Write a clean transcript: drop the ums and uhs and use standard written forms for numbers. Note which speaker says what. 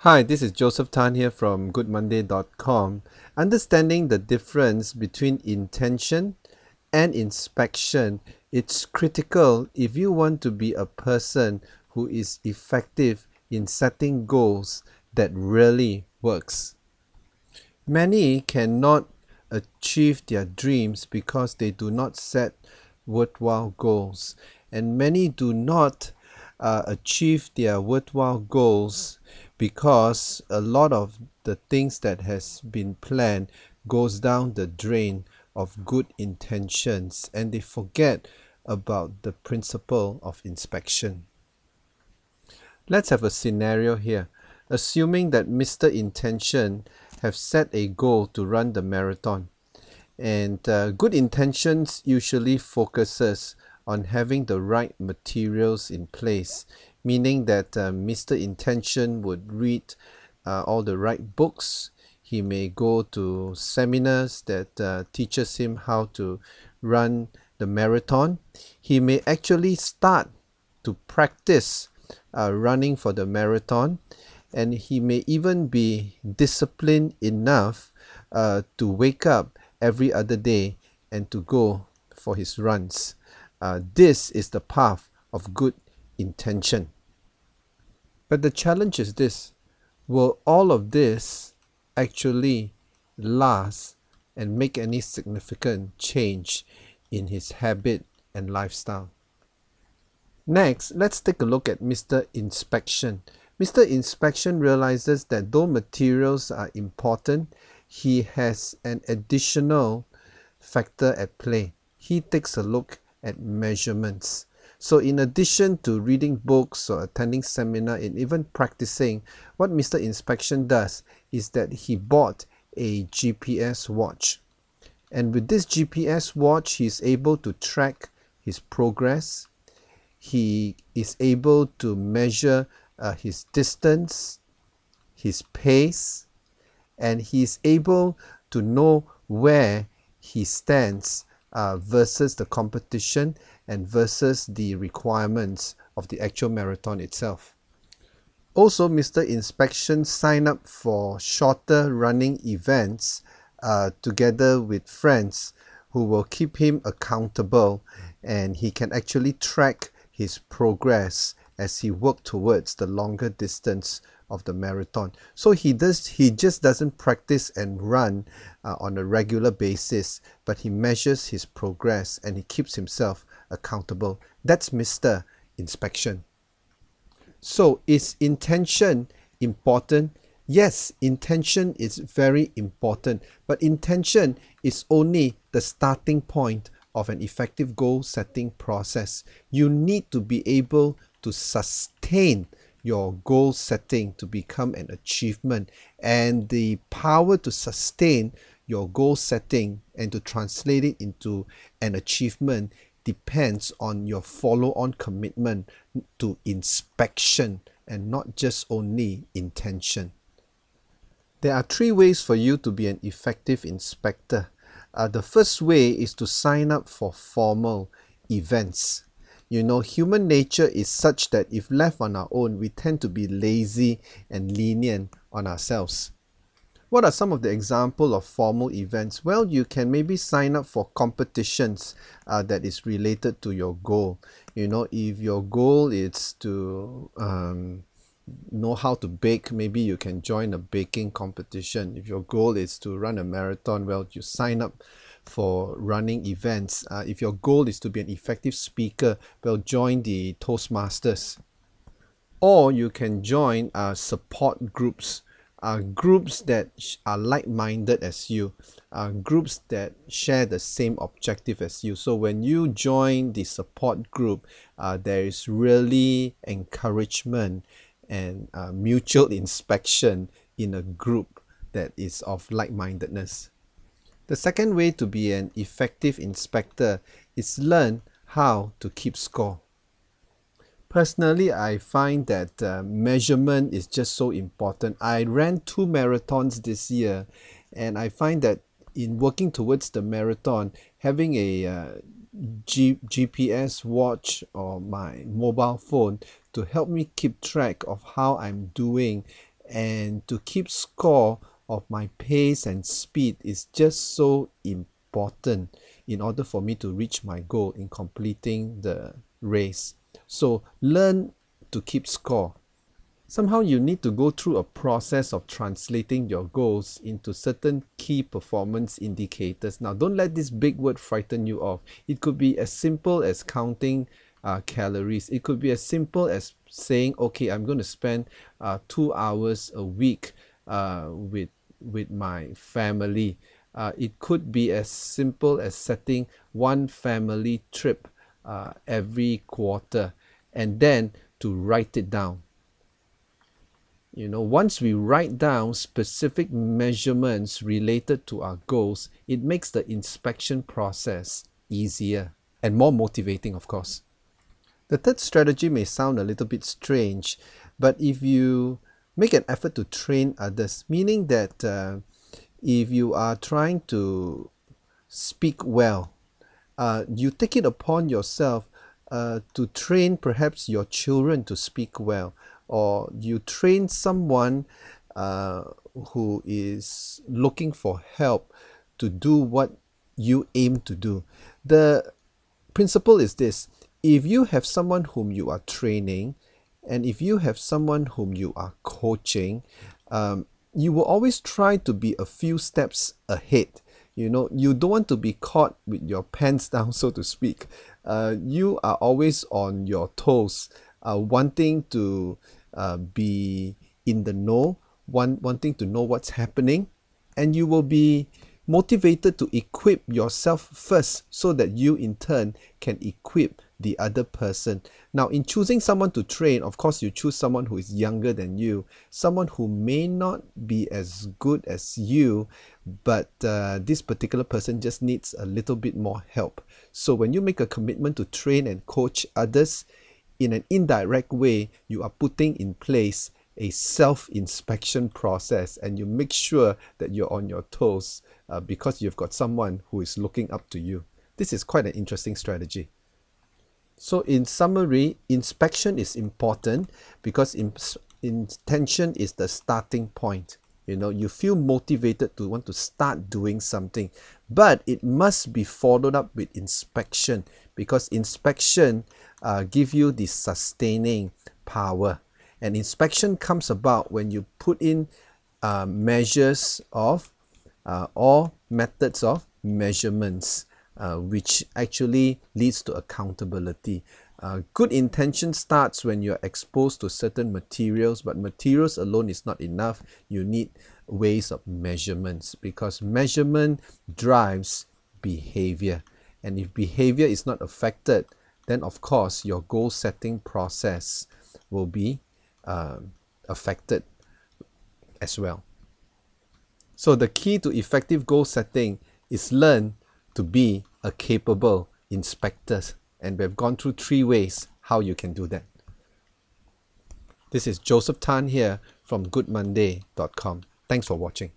Speaker 1: Hi, this is Joseph Tan here from goodmonday.com. Understanding the difference between intention and inspection, it's critical if you want to be a person who is effective in setting goals that really works. Many cannot achieve their dreams because they do not set worthwhile goals, and many do not achieve their worthwhile goals because a lot of the things that has been planned goes down the drain of good intentions, and they forget about the principle of inspection. Let's have a scenario here. Assuming that Mr. Intention have set a goal to run the marathon, and good intentions usually focuses on having the right materials in place, meaning that Mr. Intention would read all the right books. He may go to seminars that teaches him how to run the marathon. He may actually start to practice running for the marathon, and he may even be disciplined enough to wake up every other day and to go for his runs. This is the path of good intention. But the challenge is this: will all of this actually last and make any significant change in his habit and lifestyle? Next, let's take a look at Mr. Inspection. Mr. Inspection realizes that though materials are important, he has an additional factor at play. He takes a look at measurements. So in addition to reading books or attending seminar and even practicing, what Mr. Inspection does is that he bought a GPS watch. And with this GPS watch, he's able to track his progress. He is able to measure his distance, his pace, and he's able to know where he stands versus the competition and versus the requirements of the actual marathon itself. Also, Mr. Inspection signed up for shorter running events together with friends who will keep him accountable, and he can actually track his progress as he works towards the longer distance of the marathon. So he just doesn't practice and run on a regular basis, but he measures his progress and he keeps himself accountable. That's Mr. Inspection. So is intention important? Yes, intention is very important, but intention is only the starting point of an effective goal setting process. You need to be able to sustain your goal setting to become an achievement, and the power to sustain your goal setting and to translate it into an achievement depends on your follow-on commitment to inspection and not just only intention. There are three ways for you to be an effective inspector. The first way is to sign up for formal events. You know, human nature is such that if left on our own, we tend to be lazy and lenient on ourselves. What are some of the examples of formal events? Well, you can maybe sign up for competitions that is related to your goal. You know, if your goal is to know how to bake, maybe you can join a baking competition. If your goal is to run a marathon, well, you sign up for running events. If your goal is to be an effective speaker, well, join the Toastmasters. Or you can join support groups, groups that are like-minded as you, groups that share the same objective as you. So when you join the support group, there is really encouragement and mutual inspection in a group that is of like-mindedness. The second way to be an effective inspector is learn how to keep score. Personally, I find that measurement is just so important. I ran 2 marathons this year, and I find that in working towards the marathon, having a GPS watch or my mobile phone to help me keep track of how I'm doing and to keep score of my pace and speed is just so important in order for me to reach my goal in completing the race. So learn to keep score. Somehow you need to go through a process of translating your goals into certain key performance indicators. Now, don't let this big word frighten you off. It could be as simple as counting calories. It could be as simple as saying, okay, I'm going to spend 2 hours a week with my family. It could be as simple as setting one family trip every quarter, and then to write it down. Once we write down specific measurements related to our goals, it makes the inspection process easier and more motivating, of course. The third strategy may sound a little bit strange, but if you make an effort to train others, meaning that if you are trying to speak well, you take it upon yourself to train perhaps your children to speak well, or you train someone who is looking for help to do what you aim to do. The principle is this: if you have someone whom you are training, and if you have someone whom you are coaching, you will always try to be a few steps ahead. You don't want to be caught with your pants down, so to speak. You are always on your toes, wanting to be in the know, wanting to know what's happening, and you will be motivated to equip yourself first so that you in turn can equip the other person. Now, in choosing someone to train, of course, you choose someone who is younger than you, someone who may not be as good as you, but this particular person just needs a little bit more help. So when you make a commitment to train and coach others, in an indirect way, you are putting in place a self-inspection process, and you make sure that you're on your toes because you've got someone who is looking up to you. This is quite an interesting strategy. So in summary, inspection is important because intention is the starting point. You feel motivated to want to start doing something, but it must be followed up with inspection, because inspection gives you the sustaining power. And inspection comes about when you put in measures of or methods of measurements, which actually leads to accountability. Good intention starts when you're exposed to certain materials, but materials alone is not enough. You need ways of measurements, because measurement drives behavior. And if behavior is not affected, then of course your goal setting process will be affected as well. So the key to effective goal setting is learn to be a capable inspector. And we've gone through 3 ways how you can do that. This is Joseph Tan here from goodmonday.com. Thanks for watching.